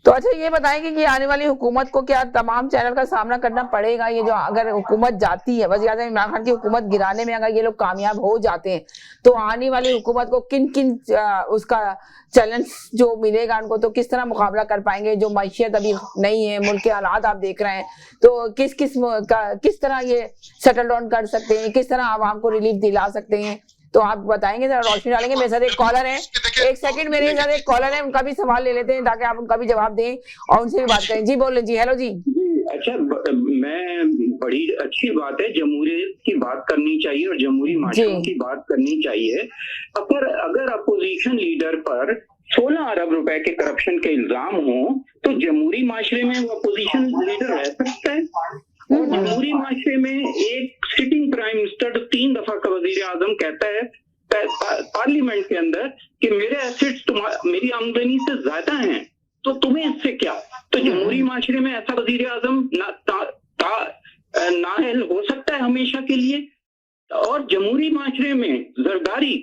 तो अच्छा ये बताएंगे कि आने वाली हुकूमत को क्या तमाम चैनल का सामना करना पड़ेगा, ये जो अगर हुकूमत जाती है, वज़ीर आज़म इमरान खान की हुकूमत गिराने में अगर ये लोग कामयाब हो जाते हैं तो आने वाली हुकूमत को किन किन उसका चैलेंज जो मिलेगा उनको, तो किस तरह मुकाबला कर पाएंगे? जो मैशियत अभी नहीं है, मुल्क के हालात आप देख रहे हैं, तो किस तरह ये सेटल डाउन कर सकते हैं, किस तरह आवाम को रिलीफ दिला सकते हैं, तो आप बताएंगे, जरा रोशनी डालेंगे। मेरे साथ एक कॉलर है, एक सेकंड, मेरे साथ एक कॉलर है, उनका भी सवाल ले लेते हैं ताकि आप उनका भी जवाब दें और उनसे भी बात करें। जी बोलें जी। हेलो जी। अच्छा, मैं बड़ी अच्छी बात है, जमहूरियत की बात करनी चाहिए और जमहूरी माशरों की बात करनी चाहिए। अगर अपोजिशन लीडर पर 16 अरब रुपए के करप्शन के इल्जाम हो तो जमहूरी माशरे में वो अपोजिशन लीडर रह सकता है। और जमहूरी माशरे में एक सिटिंग प्राइम मिनिस्टर 3 दफा का वजीर आजम कहता है पार्लियामेंट के अंदर कि मेरे एसेट्स मेरी आमदनी से ज्यादा हैं, तो तुम्हें इससे क्या? तो जमहूरी माशरे में ऐसा वजीर आजम नाअहल हो सकता है हमेशा के लिए। और जमहूरी माशरे में जरदारी,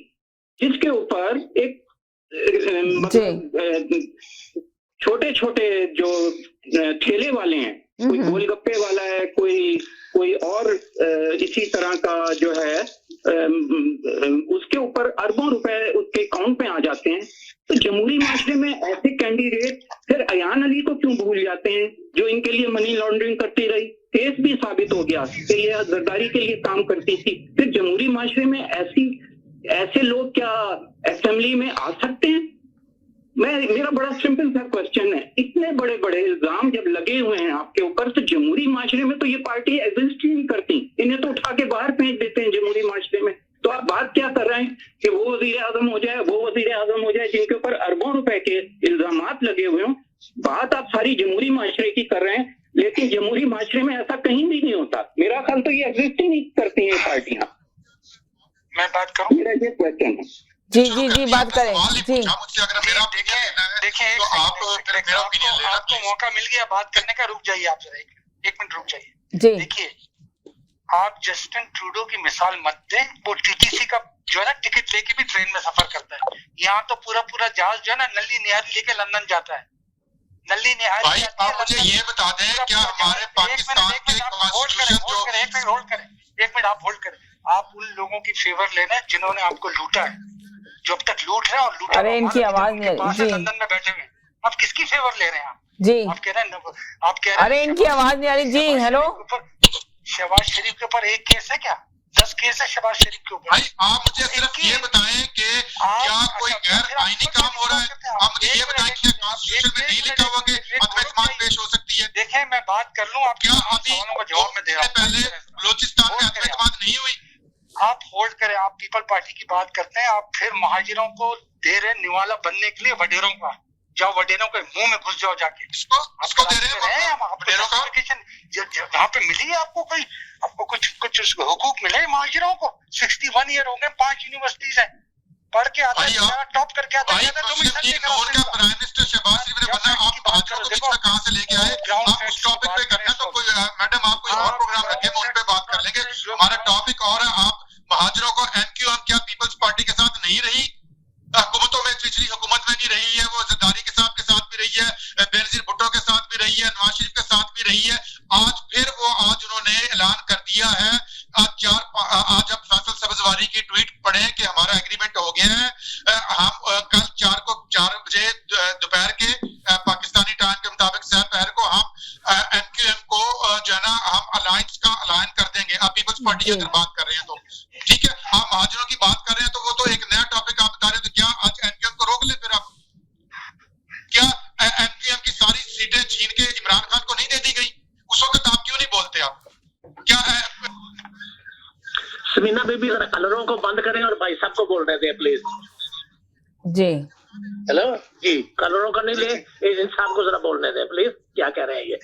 जिसके ऊपर एक छोटे छोटे जो ठेले वाले हैं, कोई गोलगप्पे वाला है, कोई और इसी तरह का जो है, उसके ऊपर अरबों रुपए उसके अकाउंट में आ जाते हैं। तो जमहूरी माशरे में ऐसे कैंडिडेट फिर अयान अली को क्यों भूल जाते हैं, जो इनके लिए मनी लॉन्ड्रिंग करती रही, केस भी साबित हो गया कि ये जरदारी के लिए काम करती थी। फिर जमहूरी माशरे में ऐसे लोग क्या असेंबली में आ सकते हैं? मेरा बड़ा सिंपल सा क्वेश्चन है, इतने बड़े बड़े इल्जाम जब लगे हुए हैं आपके ऊपर, तो जमहूरी माशरे में तो ये पार्टी एग्जिस्ट ही नहीं करती, इन्हें तो उठा के बाहर फेंक देते हैं जमहूरी माशरे में। तो आप बात क्या कर रहे हैं कि वो वजीर आजम हो जाए, वो वजीर आजम हो जाए जिनके ऊपर अरबों रुपए के इल्जामात लगे हुए हों। बात आप सारी जमहूरी माशरे की कर रहे हैं, लेकिन जमहूरी माशरे में ऐसा कहीं भी नहीं होता। मेरा ख्याल तो ये एग्जिस्ट ही नहीं करती है पार्टियां। मैं बात करूं, मेरा ये क्वेश्चन है। जी जी जी, बात करें जी। मुझसे अगर मेरा देखें तो आपको मौका मिल गया बात करने का, रुक जाइए आप जरा एक मिनट रुक जाइए जी। देखिए, आप जस्टिन ट्रूडो की मिसाल मत दें, वो टीटीसी का जो है ना टिकट लेके भी ट्रेन में सफर करता है। यहाँ तो पूरा जहाज जो है ना नल्ली निहारी लेके लंदन जाता है। नल्ली निहारी भाई, आप मुझे ये बता दें, क्या हमारे पाकिस्तान के कॉन्स्टिट्यूशन जो एक मिनट आप होल्ड करें, आप उन लोगों की फेवर लेना जिन्होंने आपको लूटा है, जो अब तक लूट रहे हैं और लूटा। अरे इनकी आवाज नहीं जी, लंदन में बैठे हुए, आप किसकी फेवर ले रहे हैं? जी आप कह रहे हैं अरे इनकी आवाज नहीं आ रही जी। हेलो, शहबाज शरीफ के ऊपर एक केस है क्या? 10 केस है शहबाज शरीफ के ऊपर। भाई आप मुझे सिर्फ ये बताएं कि क्या कोई गैर आईनी काम हो रहा है? आप मुझे ये बताएं कि कॉन्स्टिट्यूशन में नहीं लिखा हुआ कि अदम पेश हो सकती है? देखें, मैं बात कर लूं, आप क्या अभी जवाब में दे रहा हूं, पहले बलोचिस्तान में अदम नहीं हुई? आप होल्ड करें, आप पीपल पार्टी की बात करते हैं, आप फिर महाजिरों को दे रहे निवाला बनने के लिए वडेरों का। जाओ वडेरों के मुंह में घुस जाओ जाके। इसको दे रहे हैं वडेरों का। वहाँ पे मिली है आपको कुछ हुकूक मिले महाजिरों को? 61 ईयर हो गए, 5 यूनिवर्सिटीज है, पढ़ के आता है, टॉप करके आता है। प्राइम मिनिस्टर शहबाज शरीफ ने बना, आप महाजिरों को बीच में कहाँ से लेके आए? आप उस टॉपिक पे करना तो कोई मैडम आप कोई और प्रोग्राम रखें, हम उस पे बात कर लेंगे। हमारा टॉपिक और है, आप महाजिरों को एमक्यूएम क्या पीपल्स पार्टी के साथ नहीं रही? हुकूमतों में, पिछली हुकूमत में नहीं रही है, वो जरदारी के साथ भी रही है, बेनजीर भुट्टो के साथ भी रही है, नवाज शरीफ के साथ भी रही है। आज उन्होंने ऐलान कर दिया है, आज आप फैसल सब्जवारी की ट्वीट पढ़ें कि हमारा एग्रीमेंट हो गया है, हम कल 4 बजे दोपहर के पाकिस्तानी टाइम के मुताबिक दोपहर को हम एमक्यूएम को जो है ना हम अलायन कर देंगे। आप पीपल्स पार्टी की अगर बात कर रहे हैं तो ठीक है, आप महाजरों की बात कर रहे हैं तो वो तो एक नया टॉपिक आप बता रहे हैं। तो क्या आज एमक्यूएम को रोक ले? फिर आप क्या एमक्यूएम की सारी सीटें छीन के इमरान खान को नहीं दे दी गई? उस वक्त आप क्यों नहीं बोलते? आप क्या समीना बेबी जरा कलरों को बंद करें और भाई साहब को बोल रहे थे प्लीज जी। हेलो जी, कलरों का नहीं ले, इन साहब को जरा बोलने दें प्लीज, क्या कह रहे हैं ये?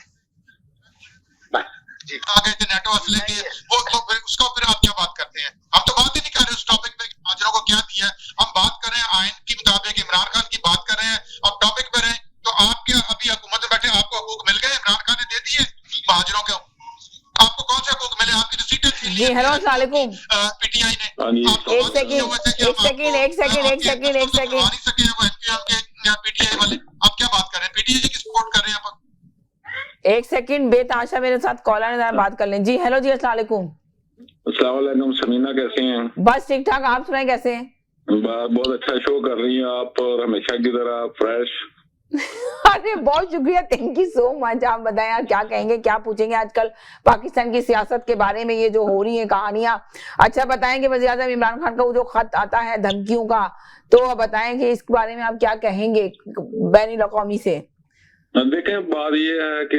जी आ गए थे नेटो असले के, वो फिर उसको फिर आप क्या बात करते हैं? हम तो बात ही नहीं कर रहे उस टॉपिक पे महाजरों को क्या दिया है। हम बात कर रहे हैं आइन के मुताबिक, इमरान खान की बात कर रहे हैं, आप टॉपिक पे रहे। तो आप क्या अभी हुकूमत में बैठे आपको हकूक मिल गए? इमरान खान ने दे दिए महाजरों को? आपको कौन से हकूक मिले? आपकी जो सीटें थी जी। हेलो अस्सलाम वालेकुम। पीटीआई ने एक सेकंड पीटीआई वाले आप क्या बात कर रहे हैं? पीटीआई की सपोर्ट कर एक सेकंड, बेताशा मेरे साथ कॉलर है, बात कर लें। जी हेलो जी, अस्सलाम वालेकुम। अस्सलाम वालेकुम, समीना कैसे हैं? बस ठीक ठाक, आप सुनाए कैसे हैं? बहुत अच्छा शो कर रही हैं आप, और हमेशा की तरह फ्रेश। अरे बहुत शुक्रिया, थैंक यू सो मच। आप बताएं यार, क्या कहेंगे, क्या पूछेंगे आजकल पाकिस्तान की सियासत के बारे में, ये जो हो रही है कहानियां। अच्छा बताएं कि वज़ीर आज़म इमरान खान का वो जो खत आता है धमकियों का, तो बताएं कि इस बारे में आप क्या कहेंगे बैनुल अक़वामी से? देखें, बात ये है कि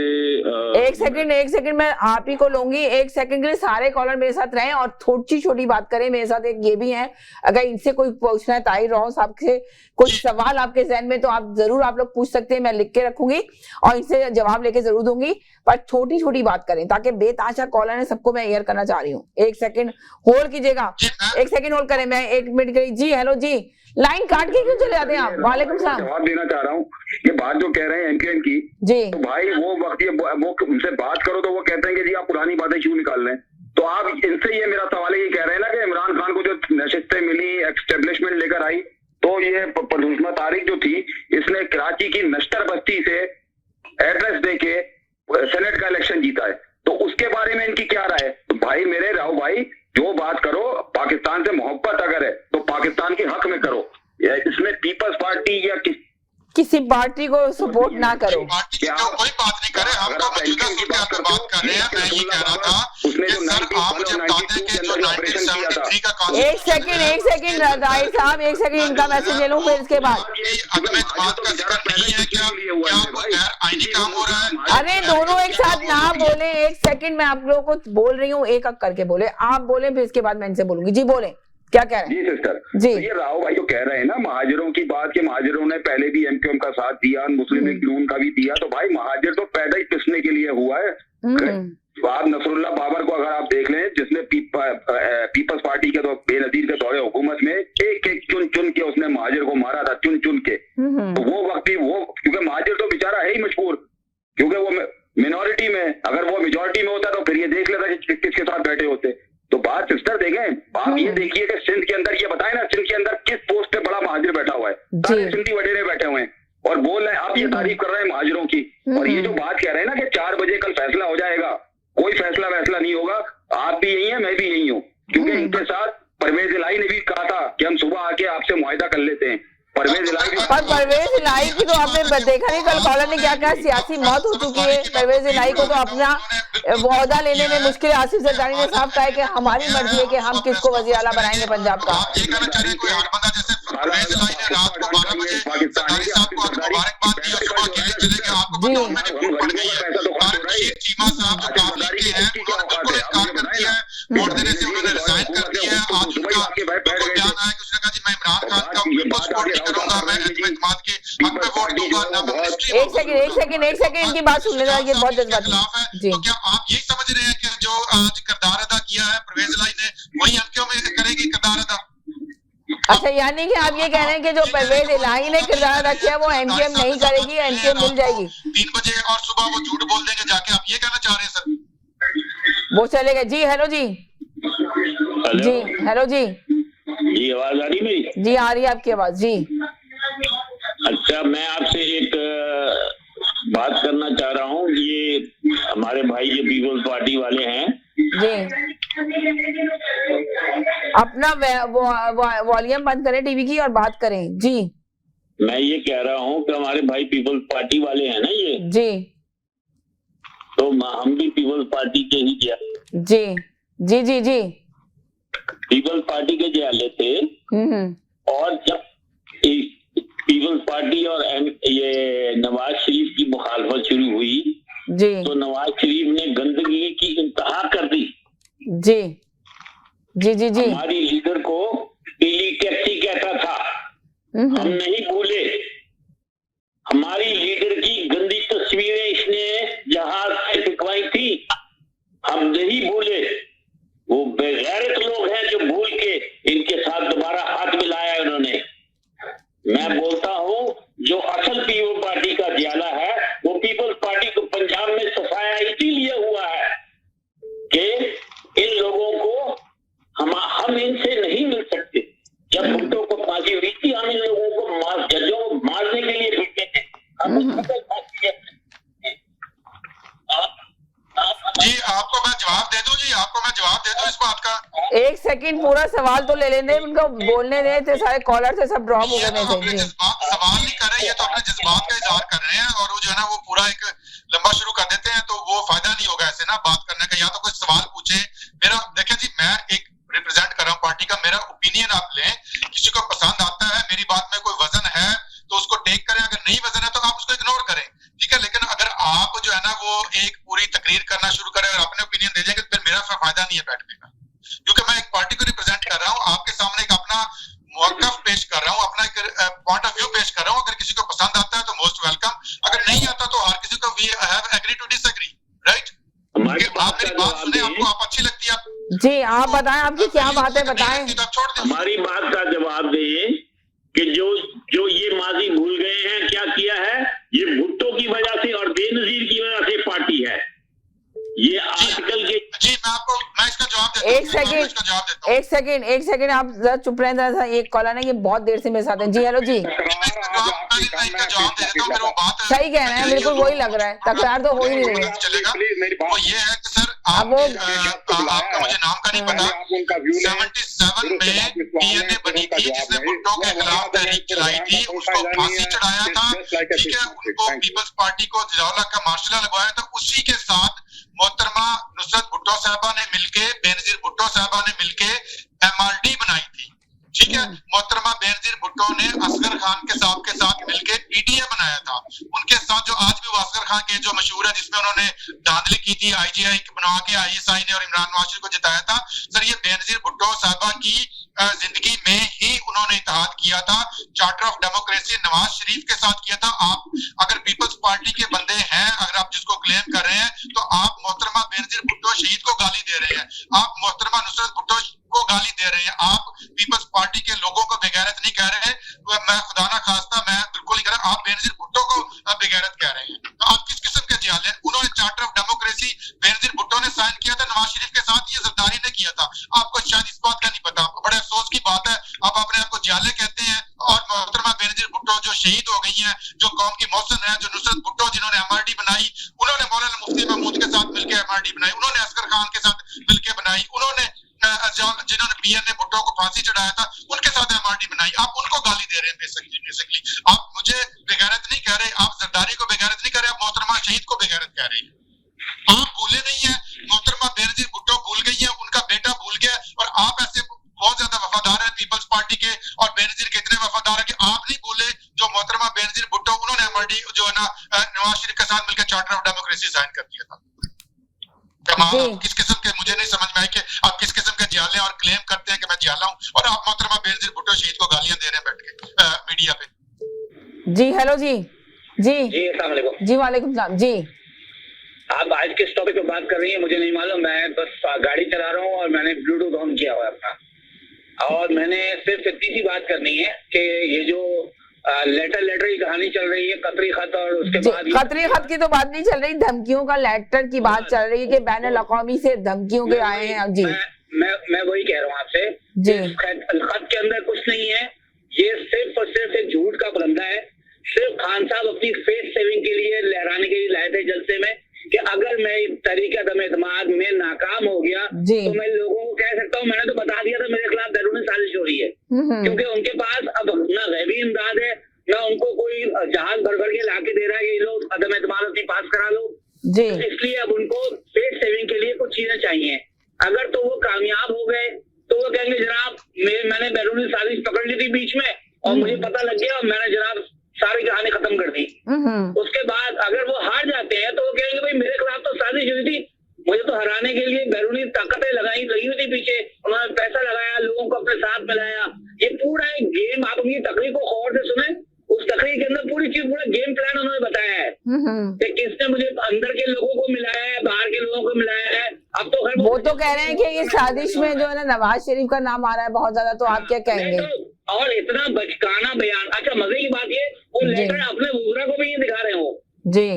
एक सेकंड मैं आप ही को लूंगी। एक सेकंड के लिए सारे कॉलर मेरे साथ रहें और थोड़ी छोटी बात करें मेरे साथ। एक ये भी है, अगर इनसे कोई पूछना है ताहिर रहो साहब से कुछ सवाल आपके जहन में, तो आप जरूर आप लोग पूछ सकते हैं, मैं लिख के रखूंगी और इनसे जवाब लेके जरूर दूंगी, पर छोटी छोटी बात करें ताकि बेताशा कॉलर है सबको मैं एयर करना चाह रही हूँ। एक सेकंड होल्ड कीजिएगा, एक सेकंड होल्ड करें, मैं 1 मिनट के लिए। जी हेलो जी, लाइन काट के क्यों चले जाते हैं आप? वालेकुम सलाम। जवाब देना चाह रहा हूँ, ये बात जो कह रहे हैं एमकेएम की, जी तो भाई वो वक्त वो उनसे बात करो तो वो कहते हैं कि जी आप पुरानी बातें क्यों निकाल रहे हैं। तो आप इनसे ये मेरा सवाल ये कह रहे हैं ना कि इमरान खान को जो नशिस्तें मिली, एस्टेब्लिशमेंट लेकर आई, तो ये परदुश्मन तारिक जो थी, इसने कराची की नश्तर बस्ती से एड्रेस देके सेनेट का इलेक्शन जीता है, तो उसके बारे में इनकी क्या राय है? तो भाई मेरे राव भाई, जो बात करो पाकिस्तान से मोहब्बत अगर है तो पाकिस्तान के हक में करो। इसमें पीपल्स पार्टी या किसी पार्टी को सपोर्ट ना करो। पार्टी की जो कोई बात नहीं करे, हम तो मौजूदा सूरत पर बात कर रहे हैं। मैं ये कह रहा था कि सर आप मुझे बता दें कि जो 1973 का एक सेकंड राय साहब, एक सेकंड इनका मैसेज ले लूं, फिर इसके बाद अदम एतमाद का जिक्र नहीं है क्या? क्या कोई गैर आईनी काम हो रहा है? अरे दोनों एक साथ ना बोले। एक सेकंड मैं आप लोगों को बोल रही हूँ, एक करके बोले, आप बोले फिर इसके बाद मैं इनसे बोलूंगी। जी बोले, क्या कह रहे हैं? जी सिस्टर जी, तो ये राव भाई जो कह रहे हैं ना महाजिरों की बात, के महाजिरों ने पहले भी एमक्यूएम का साथ दिया, मुस्लिम लीग नून का भी दिया, तो भाई महाजिर तो पैदा ही पिसने के लिए हुआ है। आप नसरुल्लाह बाबर को अगर आप देख लें, जिसने पीपल्स पार्टी के तो बेनजीर के दौरे हुकूमत में एक एक चुन चुन के उसने महाजिर को मारा था, चुन चुन के। तो वो वक्त भी वो, क्योंकि महाजिर तो बेचारा है ही मजबूर, क्योंकि वो मिनॉरिटी में, अगर वो मेजोरिटी में होता तो फिर ये देख लेता कि किसके साथ बैठे होते। तो बात सिस्टर देखें, आप ये देखिए कि सिंध के अंदर, ये बताए ना सिंध के अंदर किस पोस्ट पे बड़ा महाजिर बैठा हुआ है, सारे सिंधी वडेरे बैठे हुए हैं और बोल रहे हैं, आप ये तारीफ कर रहे हैं महाजिरों की, और ये जो बात कह रहे हैं ना कि 4 बजे कल फैसला हो जाएगा, कोई फैसला वैसला नहीं होगा। आप भी यही है, मैं भी यही हूँ, क्योंकि इनके साथ परवेज इलाही ने भी कहा था कि हम सुबह आके आपसे मुआहिदा कर लेते हैं। परवेज इलाही की तो आपने देखा नहीं कल कॉलर ने क्या कहा, सियासी मौत हो चुकी है। परवेज इलाही को तो अपना ओहदा लेने में मुश्किल। आसिफ जरदारी ने साफ कहा है कि हमारी मर्जी है कि हम किसको वज़ीर आला बनाएंगे पंजाब का। आप ये कहना चाह रहे हैं कोई हर बंदा जैसे परवेज इलाही ने रात को 12 बजे सरदारी साहब को मुबारकबाद दी और सुबह अकेले चले गए। आपको पता है मैंने वोट पड़ गई है। तारिक रशीद चीमा साहब जो काबली के हैं, उन्होंने बिल्कुल इनकार कर दिया है वोट देने से, उन्होंने रिजाइन कर दिया है। आज उनका बिल्कुल बयान आया कि उसने कहा जी मैं इमरान खान का बिल्कुल सपोर्ट नहीं करूंगा, मैं एतमाद के हक में वोट दूंगा ना। एक सेकंड इनकी बात सुन लेना, ये बहुत जज्बाती है। तो क्या आप यही समझ रहे हैं कि जो आज किरदार अदा किया है परवेज इलाही ने, वही एमक्यूएम में करेगी किरदार अदा? अच्छा, यानी कि आप ये कह रहे हैं कि जो परवेज इलाही ने किरदार अदा किया वो एमक्यूएम नहीं करेगी, एमक्यूएम मिल जाएगी 3 बजे और सुबह वो झूठ बोल देंगे जाके, आप ये कहना चाह रहे हैं सर? वो चले गए। जी हेलो जी, जी हेलो जी, जी आवाज आ रही मेरी? जी आ रही है आपकी आवाज जी। अच्छा, मैं आपसे एक बात करना चाह रहा हूँ। ये हमारे भाई जो पीपल्स पार्टी वाले हैं जी, अपना वॉल्यूम बंद करें टीवी की और बात करें। जी मैं ये कह रहा हूँ कि हमारे भाई पीपल्स पार्टी वाले हैं ना ये, जी, तो हम भी पीपल्स पार्टी के ही जी जी जी जी पीपल्स पार्टी के जाले थे। और जब पीपल्स पार्टी और ये नवाज शरीफ की मुखालफत शुरू हुई जी, तो नवाज शरीफ ने गंदगी की इंतहा कर दी। जी जी जी जी, हमारी लीडर को पीली टैक्सी कहता था, हम नहीं भूले। हमारी लीडर की गंदी तस्वीरें इसने जहाज से फिकवाई थी, हम नहीं भूले। वो बेगैरत लोग हैं जो भूल के इनके साथ दोबारा हाथ मिलाया उन्होंने। मैं बोलता हूँ जो असल पीपल्स पार्टी का जियाला है वो पीपल्स पार्टी को पंजाब में सफाया इसीलिए हुआ है कि इन लोगों को हम इनसे नहीं मिल सकते। जब भुट्टो को फांसी हुई थी, हम इन लोगों को मार जी आपको मैं जवाब दे दूं, इस बात का। एक सेकंड, पूरा सवाल तो ले लेने, उनको बोलने दे, थे सारे कॉलर से सब ड्रॉप हो ये गए तो अपने मैसेज। जज्बात सवाल नहीं कर रहे, ये तो अपने जज्बात का इजहार कर रहे हैं, और वो जो है ना वो पूरा एक लंबा शुरू कर देते हैं, तो वो फायदा नहीं होगा ऐसे ना बात करने का। या तो कोई सवाल पूछे, मेरा देखें जी, मैं एक रिप्रेजेंट कर रहा हूँ पार्टी का, मेरा ओपिनियन आप लें, किसी को पसंद आता है, मेरी बात में कोई वजन है तो उसको टेक करें, अगर नहीं वजन है तो आप उसको इग्नोर करें, ठीक है। लेकिन अगर आप जो है ना वो एक पूरी तकरीर करना शुरू करें और अपने ओपिनियन दे देंगे, फिर मेरा फायदा नहीं है बैठने का, क्योंकि मैं एक पार्टी को रिप्रेजेंट कर रहा हूँ, आपके सामने एक अपना मौक़िफ़ पेश कर रहा हूँ, अपना एक पॉइंट ऑफ व्यू पेश कर रहा हूँ। अगर किसी को पसंद आता है तो मोस्ट वेलकम, अगर नहीं आता तो हर किसी को we have agree to disagree, right. आप मेरी बात सुने, आपको आप अच्छी लगती है जी आप बताएं, आपकी क्या बात है, बताएं। तो आप छोड़ दें। हमारी बात का जवाब दें कि जो ये माजी भूल गए हैं क्या किया है, ये भुट्टो की वजह से और बेनजीर की वजह से पार्टी है। ये आजकल के जी मैं इसका जवाब देता हूं, एक सेकंड आप जरा चुप रहें जरा सा। एक कॉलर है, ये बहुत देर से मेरे साथ है। जी हेलो जी, सही कह रहे हैं, बिल्कुल वही लग रहा है, तकरार तो हो ही नहीं रही है। चलेगा वो ये है कि सर आपका मुझे नाम का नहीं पता, 77 में पीएनए बनी थी जिसने भुट्टो के खिलाफ तहरीक चलाई थी, उसको फांसी चढ़ाया था, ठीक है, उनको पीपल्स पार्टी को जियाउल्लाह का मार्शल लगवाया था। उसी के साथ मोहतरमा नुसरत भुट्टो साहबा ने मिलके, बेनजीर भुट्टो साहबा ने मिलके एमआरडी बनाई थी, ठीक है। मोहतरमा बेनजीर भुट्टो ने असगर खान के साथ मिलके पीटीए बनाया था। उनके साथ जो आज भी वो असगर खान के जो मशहूर है जिसमें उन्होंने धांधली की थी, आईजीआई बना के आईएसआई ने और इमरान नवाज शरीफ को जिताया था। सर ये बेनजीर भुट्टो साहबा की जिंदगी में ही उन्होंने इत्तेहाद किया था, charter of democracy Nawaz Sharif के साथ किया था। आप अगर पीपल्स पार्टी के बंदे हैं, अगर आप जिसको क्लेम कर रहे हैं, तो आप मोहतरमा बेनजीर भुट्टो शहीद को गाली दे रहे हैं, आप मोहतरमा नुसरत भुट्टो को गाली दे रहे हैं, आप पीपल्स पार्टी के लोगों को बेगैरत नहीं कह रहे हैं। मैं खुदा ना खास्ता, मैं बिल्कुल नहीं कह रहा, आप बेनजीर भुट्टो को बेगैरत कह रहे हैं। तो आप किस किस्म के जियाल हैं? उन्होंने charter of democracy Benazir Bhutto ने साइन किया था नवाज शरीफ के साथ, ये जरदारी ने किया था। आपको शायद इस बात का नहीं पता, बड़े अफसोस की बात है, आप अपने आप को जियाले कहते हैं। और मोहतरमा बेनजीर भुट्टो जो शहीद हो गई हैं, जो कौम की मोहसिन है, जो नुसरत भुट्टो जिन्होंने एमआरडी बनाई, उन्होंने मौलाना मुफ्ती महमूद के साथ मिलकर एमआरडी बनाई, उन्होंने असगर खान के साथ मिलकर बनाई, उन्होंने जिन्होंने पीएनए भुट्टो को फांसी चढ़ाया था उनके साथ एमआरडी बनाई। आप उनको गाली दे रहे हैं बेसिकली। आप मुझे बेगैरत नहीं कह रहे, आप जरदारी को बेगैरत नहीं कह रहे, आप मोहतरमा शहीद को बेगैरत कह रहे हैं। आप भूले नहीं है, मोहतरमा बेनजीर भुट्टो भूल गई है, उनका बेटा भूल गया, और आप ऐसे बहुत ज्यादा वफादार है पीपल्स पार्टी के, और बेनजीर के इतने वफादार है कि आप नहीं भूले जो मोहतरमा बेनजीर भुट्टो उन्होंने एमआरडी जो है ना नवाज शरीफ के साथ मिलकर चार्टर ऑफ डेमोक्रेसी साइन कर दिया था। किस किस्म के, मुझे नहीं समझ में आई कि आप किस किस्म के जियाले और क्लेम करते हैं कि मैं जियाला हूं, और आप मोहतरमा बेनजीर भुट्टो शहीद को गालियां दे रहे हैं बैठ के मीडिया पे। जी हेलो जी, जी अस्सलाम वालेकुम। जी वालेकुम सलाम। जी आप आज किस टॉपिक पे बात कर रही हैं मुझे नहीं मालूम, मैं बस गाड़ी चला रहा हूँ और मैंने ब्लूटूथ ऑन किया हुआ है अपना, और मैंने सिर्फ इतनी सी बात करनी है कि ये जो लेटर की कहानी चल रही है, कतरी खत, और उसके बाद कतरी खत की तो बात नहीं चल रही, धमकियों का लेटर की बात चल रही है कि बैनुल अक़वामी से धमकियों के आए हैं। जी मैं वही कह रहा हूँ आपसे जी, खत के अंदर कुछ नहीं है, ये सिर्फ और सिर्फ एक झूठ का बरंदा है। सिर्फ खान साहब अपनी फेस सेविंग के लिए लहराने के लिए लाए थे जलसे में कि अगर मैं तरीका दम-ए-एतमाद में नाकाम हो गया तो मैं लोगों को कह सकता हूँ, मैंने तो बता दिया था मेरे खिलाफ बैरूनी साजिश हो रही है, क्योंकि उनके पास अब ना गैबी इमदाद है, ना उनको कोई जहाज भर के लाके दे रहा है कि लो अदम एतमाद अपनी पास करा लो जी। इसलिए अब उनको पेट सेविंग के लिए कुछ चीजें चाहिए। अगर तो वो कामयाब हो गए तो वो कहेंगे जनाब मैंने बैरूनी साजिश पकड़ ली थी बीच में और मुझे पता लग गया और मैंने जनाब सारी कहानी खत्म कर दी। उसके बाद अगर वो हार जाते हैं तो वो कहेंगे भाई मेरे खिलाफ तो साजिश हुई थी, मुझे तो हराने के लिए बैरूनी ताकतें लगी हुई थी पीछे, उन्होंने पैसा लगाया, लोगों को अपने साथ मिलाया, ये पूरा एक गेम। आप अपनी तकरीर को गौर से सुने, उस तकरीर के अंदर पूरी चीज, पूरा गेम प्लान उन्होंने बताया है कि किसने मुझे अंदर के लोगों को मिलाया है, बाहर के लोगों को मिलाया है। अब तो खैर वो तो कह रहे हैं कि ये साजिश में जो है ना नवाज शरीफ का नाम आ रहा है बहुत ज्यादा, तो आप क्या कहेंगे? और इतना बचकाना बयान। अच्छा मजे की बात ये, वो लेटर अपने वज़रा को भी ये दिखा रहे हो जी।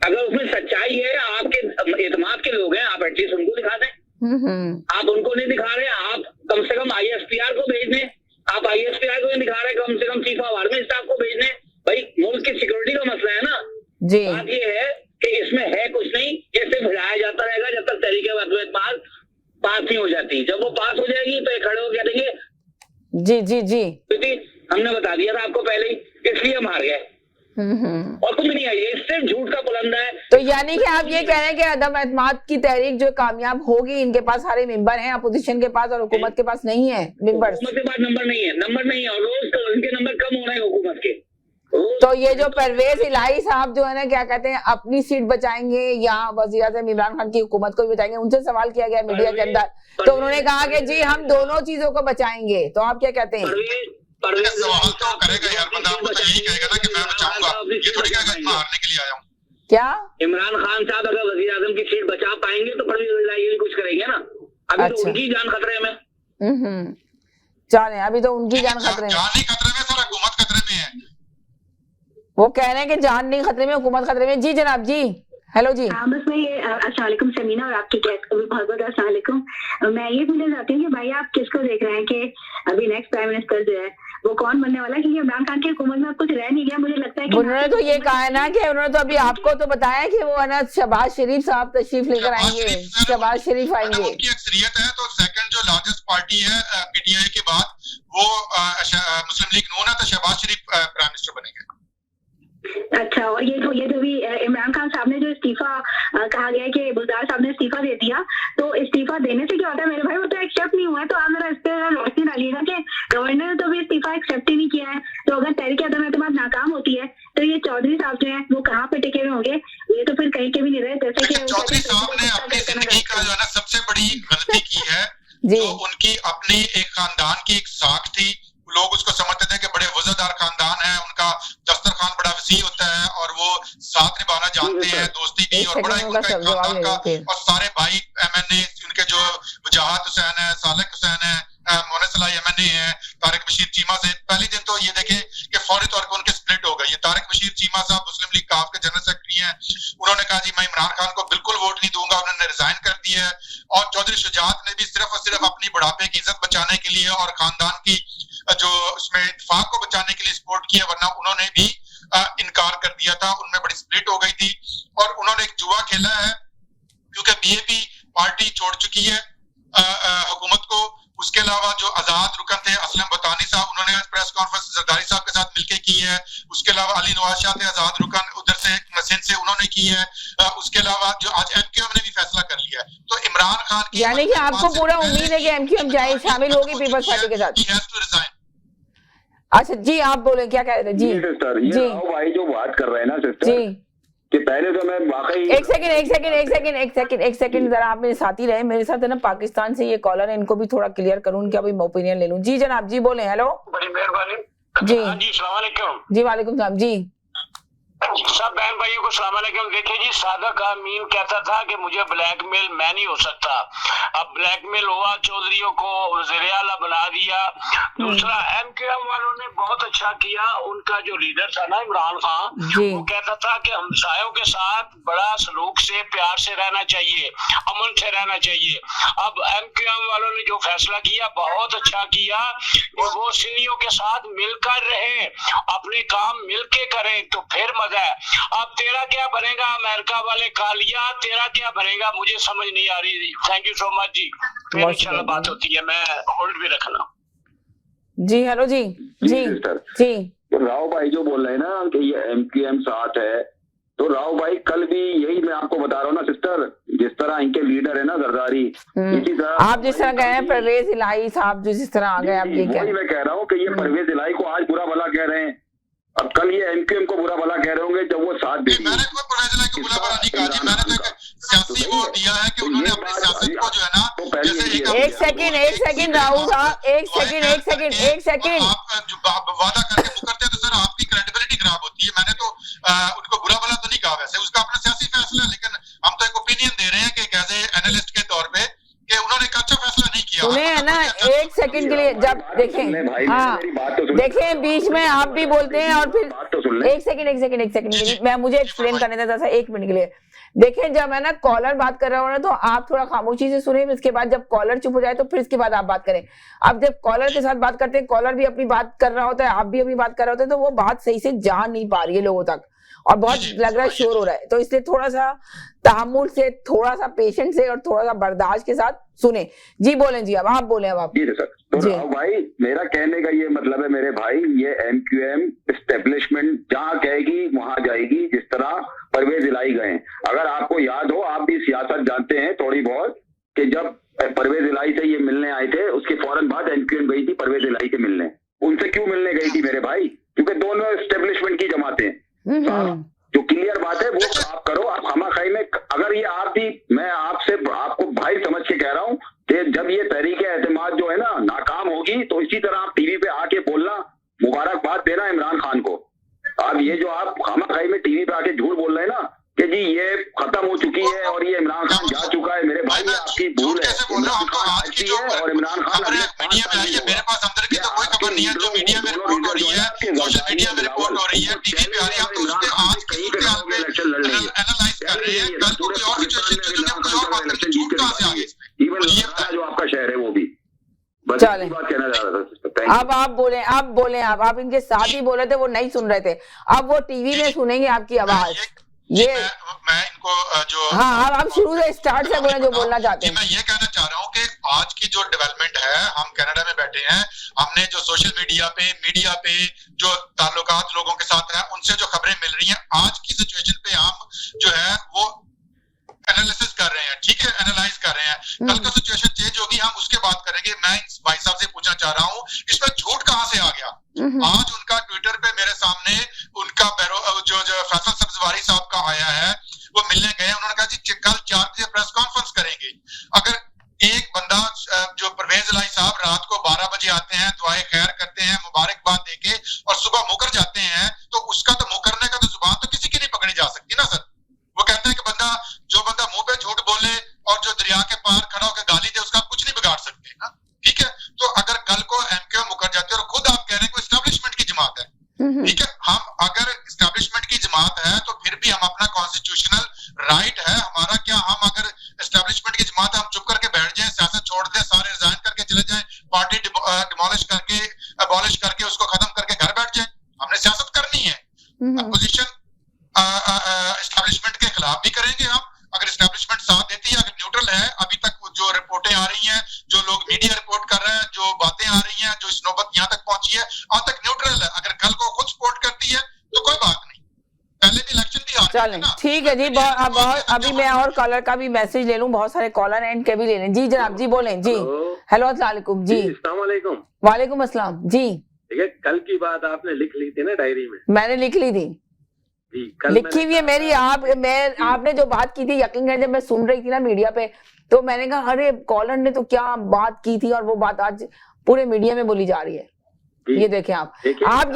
अगर उसमें सच्चाई है, आपके एतमाद के लोग हैं, आप एटलीस्ट उनको दिखा दें। आप उनको नहीं दिखा रहे, आप कम से कम ISPR को भेज दें। आप ISPR को नहीं दिखा रहे, कम से कम चीफ ऑफ आर्मी स्टाफ को भेज दें। भाई मुल्क की सिक्योरिटी का मसला है ना जी। बात ये है कि इसमें है कुछ नहीं, ये सिर्फ हिलाया जाता रहेगा जब तक तहरीक पास नहीं हो जाती। जब वो पास हो जाएगी तो ये खड़े हो कह देंगे जी जी जी हमने बता दिया था आपको पहले ही, इसलिए हम हार गए। और कुछ नहीं है, ये सिर्फ झूठ का पुलंदा है। तो यानी कि आप ये कह रहे हैं कि अदम एतमाद की तहरीक जो कामयाब होगी, इनके पास सारे मेंबर हैं अपोजिशन के पास और हुकूमत के पास नहीं है मेंबर। हुकूमत के पास नंबर नहीं है और रोज उनके नंबर कम हो रहे हैं हुकूमत के। तो ये जो परवेज इलाही साहब जो है ना क्या कहते हैं अपनी सीट बचाएंगे या वज़ीर-ए-आज़म इमरान खान की हुकूमत को भी बचाएंगे, उनसे सवाल किया गया मीडिया के अंदर, तो उन्होंने कहा कि जी हम दोनों चीजों को बचाएंगे। तो आप क्या कहते हैं? सवाल तो करेगा यार बंदा, वो तो यही कहेगा ना कि मैं बचाऊंगा, ये थोड़ी कहेगा मैं हारने के लिए आया हूँ। क्या इमरान खान साहब अगर वज़ीर-ए-आज़म की सीट बचा पाएंगे तो परवेज इलाही भी कुछ करेंगे ना। अभी तो उनकी जान खतरे में। चलें, अभी तो उनकी जान खतरे में, जान नहीं खतरे में सर, हुकूमत खतरे में है। वो कह रहे हैं कि जान नहीं खतरे में, हुकूमत खतरे में। जी जनाब जी, हेलो जी। हाँ बस मैं ये अस्सलाम वालेकुम शमीना और आपकी गेस्ट को भी बहुत बहुत अस्सलाम वालेकुम। मैं ये पूछना चाहती हूँ कि भाई आप किसको देख रहे हैं कि अभी नेक्स्ट प्राइम मिनिस्टर जो है वो कौन बनने वाला है? क्योंकि इमरान खान की हुकूमत में कुछ रह नहीं गया, मुझे लगता है कि उन्होंने तो ये कहा है ना कि उन्होंने तो अभी आपको तो बताया कि वो है ना शहबाज शरीफ साहब तशरीफ लेकर आएंगे, शहबाज शरीफ आएंगे। उनकी अक्सरियत है तो सेकंड जो लार्जेस्ट पार्टी है पीटीआई के बाद वो मुस्लिम लीग नून है, तो शहबाज शरीफ प्राइम मिनिस्टर बनेंगे। अच्छा, और ये जो भी इमरान खान साहब ने जो इस्तीफा कहा गया है कि बुज़दार साहब ने इस्तीफा दे दिया, तो इस्तीफा देने से क्या होता है मेरे भाई? वो तो एक्सेप्ट नहीं हुआ है। तो आप जरा इस पर रोशनी डालिएगा कि गवर्नर ने तो भी इस्तीफा एक्सेप्ट ही नहीं किया है। तो अगर तहरीक अदम एतमाद नाकाम होती है तो ये चौधरी साहब जो है वो कहाँ पे टिके हुए होंगे? ये तो फिर कहीं के भी नहीं रहे। जैसे कि चौधरी साहब ने अपनी जिंदगी का जो है ना सबसे बड़ी गलती की है, जो उनकी अपनी एक खानदान की एक साख थी। लोग उसको समझते थे कि बड़े वजहदार खानदान है, उनका दस्तरखान बड़ा वसी होता है और वो साथ निभाना जानते हैं, दोस्ती भी, और बड़ा उनका एक खानदान का, और सारे भाई एमएनए उनके जो वजाहत हुसैन है, सालिक हुसैन है, मोहन सलाई एमएनए है, तारिक बशीर चीमा से पहले दिन तो ये देखें कि फौरी तौर पर उनके स्प्लिट हो गई। ये तारिक बशीर चीमा साहब मुस्लिम लीग काफ के जनरल सेक्रेटरी हैं, उन्होंने कहा जी मैं इमरान खान को बिल्कुल वोट नहीं दूंगा, उन्होंने रिजाइन कर दिया है। और चौधरी शुजात ने भी सिर्फ और सिर्फ अपनी बुढ़ापे की इज्जत बचाने के लिए और खानदान की जो उसमें इत्तेफाक को बचाने के लिए सपोर्ट किया, वरना उन्होंने भी इनकार कर दिया था। उनमें बड़ी स्प्लिट हो गई थी और उन्होंने एक जुआ खेला है क्योंकि बीएपी पार्टी छोड़ चुकी है हुकूमत को। उसके अलावा जो आजाद रुकन थे असलम बतानी साहब, उन्होंने प्रेस कॉन्फ्रेंस जरदारी साहब के साथ मिलकर की है। उसके अलावा अली नवाज शाह थे आजाद रुकन, उधर से मसीन से उन्होंने की है। उसके अलावा जो आज एमक्यूएम ने भी फैसला कर लिया है। तो इमरान खान की, यानी कि आपको पूरा उम्मीद है कि एमक्यूएम जाए, शामिल होगी पीपल्स पार्टी के साथ। अच्छा जी, आप बोले क्या कह रहे थे? जी सिस्टर, ये राव भाई जो बात कर रहे हैं ना सिस्टर जी, कि पहले तो मैं वाकई एक सेकंड जरा आप मेरे साथ ही रहे। मेरे साथ है ना पाकिस्तान से ये कॉलर है, इनको भी थोड़ा क्लियर करूं, उनका भी ओपिनियन ले लूं। जी जनाब जी बोले। हेलो, बड़ी मेहरबानी जी जी, अस्सलाम वालेकुम जी। वालेकुम सलाम जी। सब बहन भाइयों को सलाम अलैकुम। देखिए जी, सादक अमीन कहता था कि मुझे ब्लैकमेल मैं नहीं हो सकता, अब ब्लैकमेल हुआ, चौधरीयों को वज़ीर आला बना दिया। दूसरा, एमक्यूएम वालों ने बहुत अच्छा किया, उनका जो लीडर था ना इमरान खान, वो कहता था कि हमसायों के साथ बड़ा सलूक से प्यार से रहना चाहिए, अमन से रहना चाहिए। अब एमक्यूएम वालों ने जो फैसला किया बहुत अच्छा किया कि वो सुन्नियों के साथ मिलकर रहे, अपने काम मिलके करें, तो फिर मजा है। अब तेरा क्या बनेगा? अमेरिका वाले खा लिया, तेरा क्या बनेगा? मुझे समझ नहीं आ रही। थैंक यू सो मच जी, फिर इंशाल्लाह बात होती है, मैं होल्ड भी रखना जी। हेलो जी जी जी। तो राव भाई जो बोल रहे हैं ना कि ये एमक्यूएम साथ है, तो राव भाई कल भी यही मैं आपको बता रहा हूँ ना सिस्टर, जिस तरह इनके लीडर है ना जरदारी, इसी तरह आप जिस तरह कह रहे हैं परवेज इलाही साहब जो जिस तरह आ गए, आप ये कह, मैं कह रहा हूँ कि ये परवेज इलाही को आज बुरा भला कह रहे हैं, अब कल ये एमक्यूएम को बुरा भला कह रहे होंगे जब वो साथ दे। मैंने कोई परवेज इलाही को बुरा भला नहीं कहा जी, मैंने तो एक सियासी वो दिया है कि उन्होंने अपनी सियासत को जो है ना, जैसे एक सेकंड राहुल साहब, एक सेकंड आप जो वादा करके मुकरते हैं तो सर आपकी क्रेडिबिलिटी खराब होती है। मैंने तो उनको बुरा भला तो नहीं कहा, वैसे उसका अपना सियासी फैसला है, लेकिन हम तो एक ओपिनियन दे रहे हैं कि एज ए एनालिस्ट के तौर पे कि उन्होंने एक अच्छा फैसला नहीं किया। सुने है ना, एक सेकंड के लिए जब देखें, हाँ देखें, बीच में आप भी बोलते हैं और फिर एक सेकंड मैं मुझे एक्सप्लेन करने देता था 1 मिनट के लिए। देखें, जब है ना कॉलर बात कर रहा हो ना तो आप थोड़ा खामोशी से सुने, इसके बाद जब कॉलर चुप हो जाए तो फिर इसके बाद आप बात करें। अब जब कॉलर के साथ बात करते हैं, कॉलर भी अपनी बात कर रहा होता है, आप भी अपनी बात कर रहे होते हैं, तो वो बात सही से जा नहीं पा रही है लोगों तक, और बहुत लग रहा है शोर हो रहा है, तो इसलिए थोड़ा सा तहम्मुल से, थोड़ा सा पेशेंट से और थोड़ा सा बर्दाश्त के साथ सुने। जी बोलें जी, अब आप बोले। अब आप जी सर। तो राव भाई, मेरा कहने का ये मतलब है मेरे भाई, ये MQM एस्टेब्लिशमेंट जहाँ कहेगी वहां जाएगी, जिस तरह परवेज इलाही गए। अगर आपको याद हो, आप भी सियासत जानते हैं थोड़ी बहुत, कि जब परवेज इलाही से ये मिलने आए थे, उसके फौरन बाद MQM गई थी परवेज इलाही से मिलने। उनसे क्यों मिलने गई थी मेरे भाई? क्योंकि दोनों एस्टेब्लिशमेंट की जमातें। जो क्लियर बात है वो आप करो। आप खामाखाई में, अगर ये आप भी, मैं आपको भाई समझ के कह रहा हूँ कि जब ये तहरीक-ए-एतमाद जो है ना नाकाम होगी, तो इसी तरह आप टीवी पे आके बोलना, मुबारकबाद देना इमरान खान को। अब ये जो आप खामाखाई में टीवी पे आके झूठ बोल रहे हैं ना कि जी ये खत्म हो चुकी है और ये इमरान खान जा चुका है, मेरे भाई आपकी भूल है। इमरान खान आज की है और इमरान खान मीडिया में आई है, मेरे पास अंदर की तो कोई खबर नहीं है। जो मीडिया में रिपोर्ट हो रही है, सोशल मीडिया में रिपोर्ट हो रही है, टीवी पे आ रही है, हम तो उसके आज की सूरत हाल पे एनालाइज कर रहे हैं। कल को कोई और सिचुएशन चल जाए, कोई और बात करके झूठ कहां से आ गई? मुझे ये बताइए। जो आपका शहर है वो भी चलें। बात कहना चाह रहा था। अब आप बोले, आप इनके साथ ही बोले थे, वो नहीं सुन रहे थे, अब वो टीवी में सुनेंगे आपकी आवाज। ये मैं इनको जो हाँ, आप शुरू से स्टार्ट से बोले जो बोलना चाहते हैं। मैं ये कहना चाह रहा हूँ कि आज की जो डेवलपमेंट है, हम कनाडा में बैठे हैं, हमने जो सोशल मीडिया पे जो ताल्लुकात लोगों के साथ है, उनसे जो खबरें मिल रही हैं, आज की सिचुएशन पे हम जो है वो एनालिसिस कर रहे हैं, ठीक है, एनालाइज कर रहे हैं। कल का सिचुएशन चेंज होगी, हम उसके बात करेंगे। मैं भाई साहब से पूछना चाह रहा हूँ, इसमें झूठ कहां से आ गया? आज उनका ट्विटर पे मेरे सामने उनका जो फैसल सब्जवारी साहब का आया है, वो मिलने गए, उन्होंने कहा जी कल 4 बजे प्रेस कॉन्फ्रेंस करेंगे। अगर एक बंदा जो परवेज इलाही साहब रात को 12 बजे आते हैं, दुआए खैर करते हैं, मुबारकबाद देके, और सुबह मुकर जाते हैं, तो उसका तो मुकरने का तो जुबान तो किसी की नहीं पकड़ी जा सकती ना सर। वो कहते हैं कि जो बंदा मुंह पे झूठ बोले और जो दरिया के पार खड़ा होकर गाली दे, उसका कुछ नहीं बिगाड़ सकते ना, ठीक है। तो अगर कल को MQM मुकर जाते हैं, और खुद आप कह रहे हैं कि एस्टेब्लिशमेंट की जमात है, ठीक है, हम अगर एस्टेब्लिशमेंट की जमात है तो फिर भी हम अपना कॉन्स्टिट्यूशनल राइट है हमारा, क्या हम अगर एस्टेब्लिशमेंट की जमात है, हम चुप करके बैठ जाएं, सियासत छोड़ दें, सारे रिजाइन करके चले जाएं, पार्टी डिमोलिश करके, अबॉलिश करके, उसको खत्म करके घर बैठ जाएं? हमने सियासत करनी है। अपोजिशन एस्टेब्लिशमेंट के खिलाफ भी करेंगे हम, अगर एस्टेब्लिशमेंट साथ देती है, अगर न्यूट्रल है। अभी तक जो रिपोर्टें आ रही हैं, जो लोग मीडिया रिपोर्ट कर रहे हैं, जो बातें आ रही हैं, जो इस नौबत यहाँ तक पहुंची है, आज तक न्यूट्रल है। अगर कल को खुद सपोर्ट करती है तो कोई बात नहीं, पहले भी इलेक्शन भी आ चलें, ठीक है जी। अभी मैं और कॉलर का भी मैसेज ले लूं, बहुत सारे कॉलर एंड के भी ले लें। जी जनाब, जी बोलें जी। हेलो, अस्सलाम वालेकुम जी। अस्सलाम वालेकुम। वालेकुम अस्सलाम जी। ठीक है, कल की बात आपने लिख ली थी ना डायरी में? मैंने लिख ली थी, लिखी हुई है मेरी। आपने जो बात की थी, यकीन करें, जब मैं सुन रही थी ना मीडिया पे, तो मैंने कहा अरे कॉलर ने तो क्या बात की थी, और वो बात आज पूरे मीडिया में बोली जा रही है। ये देखें आप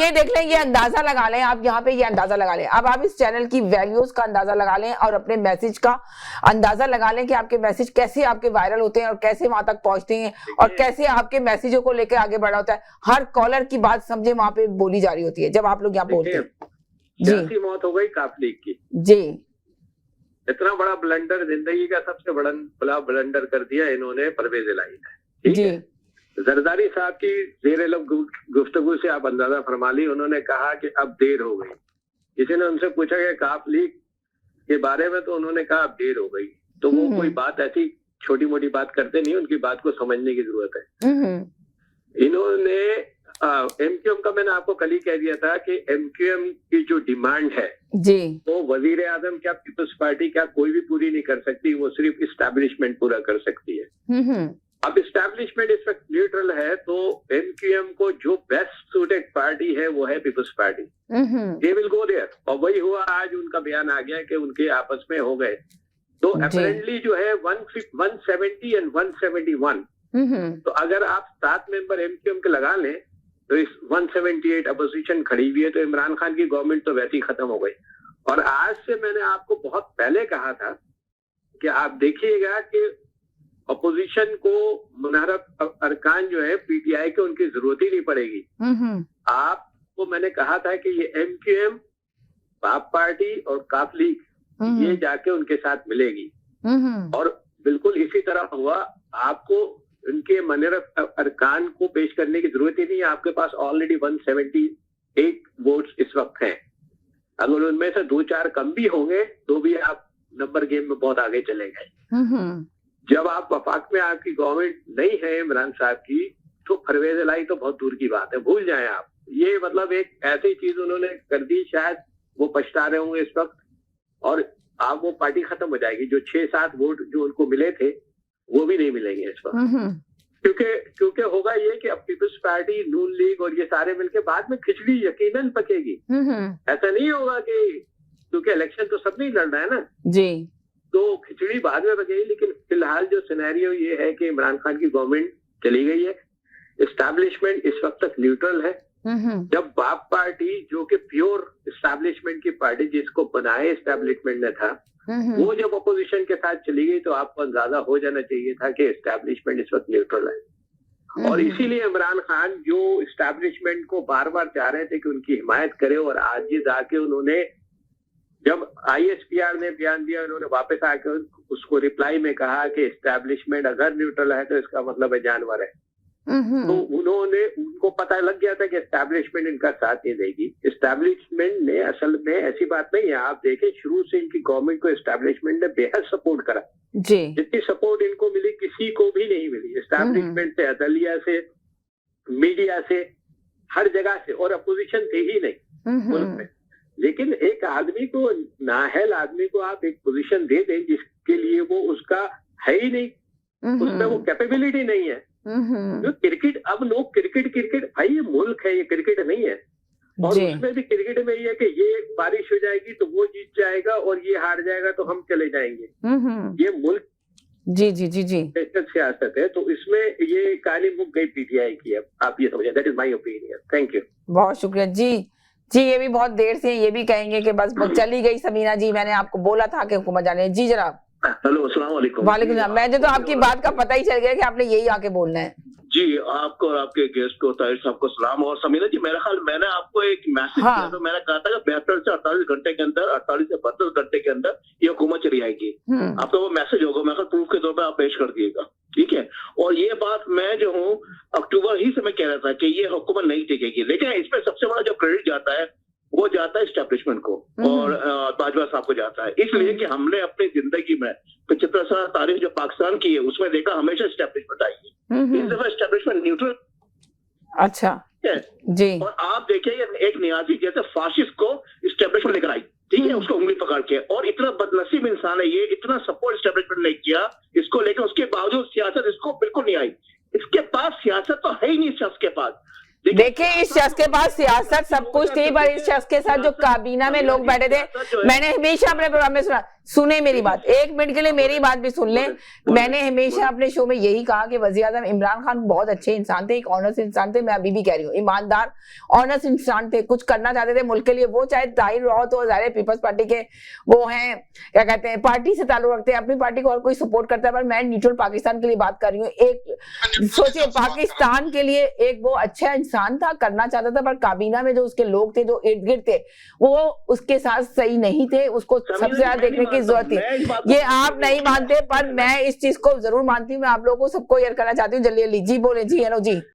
ये देख लें, ये अंदाजा लगा लें, आप यहाँ पे ये अंदाजा लगा लें। अब आप इस चैनल की वैल्यूज का अंदाजा लगा लें और अपने मैसेज का अंदाजा लगा लें कि आपके मैसेज कैसे आपके वायरल होते हैं और कैसे वहां तक पहुंचते हैं और कैसे आपके मैसेजों को लेकर आगे बढ़ा होता है। हर कॉलर की बात समझे वहां पे बोली जा रही होती है जब आप लोग यहाँ बोलते हैं। जी, मौत हो गई काफली की जी। इतना बड़ा ब्लंडर, जिंदगी का सबसे बड़ा ब्लंडर कर दिया इन्होंने परवेज इलाही ने। जी, जरदारी साहब की जेर गुफ्तगू से आप अंदाजा फरमा ली, उन्होंने कहा कि अब देर हो गई। किसी ने उनसे पूछा कि काफ लीग के बारे में, तो उन्होंने कहा अब देर हो गई। तो वो कोई बात ऐसी छोटी मोटी बात करते नहीं, उनकी बात को समझने की जरूरत है। इन्होंने MQM का, मैंने आपको कल ही कह दिया था कि MQM की जो डिमांड है जी, वो वजीर आजम क्या, पीपल्स पार्टी क्या, कोई भी पूरी नहीं कर सकती, वो सिर्फ इस्टेब्लिशमेंट पूरा कर सकती है। अब इस्टेब्लिशमेंट इस वक्त न्यूट्रल है, तो MQM को जो बेस्ट सूटेड पार्टी है वो है peoples party. They will go there, और वही हुआ। आज उनका बयान आ गया कि उनके आपस में हो गए। तो अपेरेंटली जो है 170 एंड 171, तो अगर आप 7 मेंबर MQM के लगा लें तो इस 178 अपोजिशन खड़ी हुई है, तो इमरान खान की गवर्नमेंट तो वैसे ही खत्म हो गई। और आज से मैंने आपको बहुत पहले कहा था कि आप देखिएगा कि अपोजिशन को मुनारफ अरकान जो है PTI के, उनकी जरूरत ही नहीं पड़ेगी। आपको मैंने कहा था कि ये MQM, बाप पार्टी और काफ लीग ये जाके उनके साथ मिलेगी, और बिल्कुल इसी तरह हुआ। आपको उनके मुनारफ अरकान को पेश करने की जरूरत ही नहीं है, आपके पास ऑलरेडी 178 वोट्स इस वक्त हैं। अगर उनमें से 2-4 कम भी होंगे तो भी आप नंबर गेम में बहुत आगे चले गए। जब आप वफाक में आपकी गवर्नमेंट नहीं है इमरान साहब की, तो परवेज लाई तो बहुत दूर की बात है, भूल जाएं आप। ये मतलब एक ऐसी चीज उन्होंने कर दी, शायद वो पछता रहे होंगे इस वक्त, और आप वो पार्टी खत्म हो जाएगी। जो 6-7 वोट जो उनको मिले थे वो भी नहीं मिलेंगे इस वक्त, क्योंकि होगा ये कि अब पीपल्स पार्टी, नून लीग और ये सारे मिलके बाद में खिचड़ी यकीनन पकेगी। ऐसा नहीं होगा कि, क्योंकि इलेक्शन तो सब नहीं लड़ रहा है ना जी, तो खिचड़ी बाद में पकेगी। लेकिन फिलहाल जो सिनेरियो ये है कि इमरान खान की गवर्नमेंट चली गई है, एस्टैब्लिशमेंट इस वक्त तक न्यूट्रल है। जब बाप पार्टी जो कि प्योर एस्टैब्लिशमेंट की पार्टी, जिसको बनाए एस्टैब्लिशमेंट ने था, वो जब अपोजिशन के साथ चली गई तो आपको अंदाजा हो जाना चाहिए था कि एस्टैब्लिशमेंट इस वक्त न्यूट्रल है। और इसीलिए इमरान खान जो एस्टैब्लिशमेंट को बार बार चाह रहे थे कि उनकी हिमायत करे, और आज ये जाके उन्होंने, जब ISPR ने बयान दिया, उन्होंने वापस आकर उसको रिप्लाई में कहा कि एस्टैब्लिशमेंट अगर न्यूट्रल है तो इसका मतलब है जानवर है। तो उनको पता लग गया था कि एस्टैब्लिशमेंट इनका साथ नहीं देगी। एस्टैब्लिशमेंट ने, असल में ऐसी बात नहीं है, आप देखें शुरू से इनकी गवर्नमेंट को एस्टैब्लिशमेंट ने बेहद सपोर्ट करा जी। जितनी सपोर्ट इनको मिली किसी को भी नहीं मिली, एस्टैब्लिशमेंट से, अदलिया से, मीडिया से, हर जगह से, और अपोजिशन थी ही नहीं मुल्क में। लेकिन एक आदमी को, नाअहल आदमी को आप एक पोजीशन दे दें जिसके लिए वो उसका है ही नहीं, उसमें वो कैपेबिलिटी नहीं है। जो क्रिकेट, अब लोग क्रिकेट भाई ये मुल्क है, ये क्रिकेट नहीं है। और उसमें भी क्रिकेट में ये है कि ये बारिश हो जाएगी तो वो जीत जाएगा, और ये हार जाएगा तो हम चले जाएंगे। ये मुल्क जी जी जी जी सियासत है, तो इसमें ये कहानी मुक गई PTI की। अब आप ये समझे, that is my opinion. Thank you, बहुत शुक्रिया जी। जी, ये भी बहुत देर से ये भी कहेंगे कि बस चली गई समीना जी, मैंने आपको बोला था कि हुकूमत जाने। जी जनाब। हेलो, अस्सलाम वालेकुम। वालेकुम सलाम। मुझे तो आपकी बात का पता ही चल गया कि आपने यही आके बोलना है। जी, आपको और आपके गेस्ट को, ताहिर साहब को सलाम। और समीना जी, मेरा ख्याल मैंने आपको एक मैसेज किया, तो मैंने कहा था कि 72 से 48 घंटे के अंदर, 48 से 32 घंटे के अंदर ये हुकूमत चली आएगी। आपका वो मैसेज होगा, मैं प्रूफ के तौर पर आप पेश कर दिएगा, ठीक है। और ये बात मैं जो हूँ अक्टूबर ही से मैं कह रहा था कि ये हुकूमत नहीं टिकेगी। लेकिन इसमें सबसे बड़ा जो क्रेडिट जाता है वो जाता है एस्टैब्लिशमेंट को, और बाजवा साहब को जाता है, इसलिए कि हमने अपनी जिंदगी में 75 साल तारीख जो पाकिस्तान की है उसमें देखा हमेशा एस्टैब्लिशमेंट आई है। इस दफा एस्टैब्लिशमेंट न्यूट्रल। अच्छा जी। और आप देखिए एक नियाजी जैसे फाशिस्ट को एस्टैब्लिशमेंट लेकर आई, ठीक है, उसको उंगली पकड़ के, और इतना बदनसीब इंसान है ये, इतना सपोर्ट एस्टैब्लिशमेंट ने किया इसको लेकर, उसके बावजूद सियासत इसको बिल्कुल नहीं आई। इसके पास सियासत तो है ही नहीं, शख्स के पास। देखिए, इस शख्स के पास सियासत सब कुछ थी, पर इस शख्स के साथ जो काबीना में लोग बैठे थे, मैंने हमेशा अपने प्रोग्राम में सुना, सुने मेरी बात, एक मिनट के लिए मेरी बात भी सुन लें। मैंने हमेशा अपने शो में यही कहा कि वज़ीर-ए-आज़म इमरान खान बहुत अच्छे इंसान थे, एक ऑनेस्ट इंसान थे। मैं अभी भी कह रही हूँ, ईमानदार ऑनेस्ट इंसान थे, कुछ करना चाहते थे मुल्क के लिए। वो चाहे ताहिर रावत हो, ज़ाहिर पीपल्स पार्टी के वो हैं, क्या कहते हैं, पार्टी से ताल्लुक रखते हैं, अपनी पार्टी को और कोई सपोर्ट करता है, पर मैं न्यूट्रल पाकिस्तान के लिए बात कर रही हूँ। एक सोचिए, पाकिस्तान के लिए एक वो अच्छा इंसान था, करना चाहता था, पर काबीना में जो उसके लोग थे, जो इर्द गिर्द थे, वो उसके साथ सही नहीं थे, उसको सबसे ज्यादा देखने की जरूरत थी। ये आप नहीं मानते, पर मैं इस चीज को जरूर मानती हूँ। मैं आप लोगों को सबको क्लियर करना चाहती हूँ। जल्दी जल्दी जी बोले। जी हेलो जी।